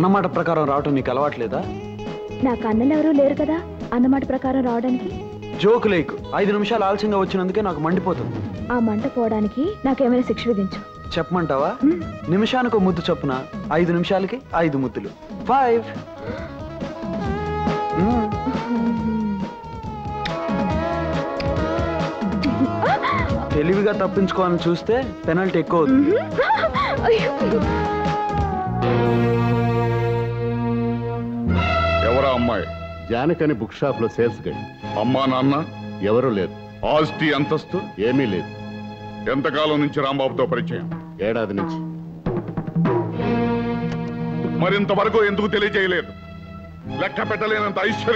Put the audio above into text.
అన్నమాట ప్రకారం రావటం నీకు అలవాట్లేదా? నాకు అన్నలు ఎవరూ లేరు కదా అన్నమాట ప్రకారం రావడానికి. జోకు లేకు. 5 నిమిషాలు ఆలస్యంగా వచ్చినందుకే నాకు మండిపోతుంది. ఆ మంట పోవడానికి నాకేమైనా శిక్ష విధించు. చెప్పమంటావా? నిమిషానికి ముద్దు చొప్పున 5 నిమిషాలకి 5 ముద్దులు. 5. తెలివిగా తప్పించుకోవాలని చూస్తే పెనాల్టీ ఎక్కువ అవుతుంది. ఎవరా అమ్మాయి? జానకని బుక్ షాప్ లో సేల్స్ గైడ్. అమ్మా నాన్న ఎవరూ లేరు. ఆస్తి అంతస్తు ఏమీ లేదు. ఎంతకాలం నుంచి రాంబాబుతో పరిచయం? ఏడాది నుంచి. మరింతవరకు ఎందుకు తెలియజేయలేదు? లెక్క పెట్టలేనంత ఐశ్వర్యం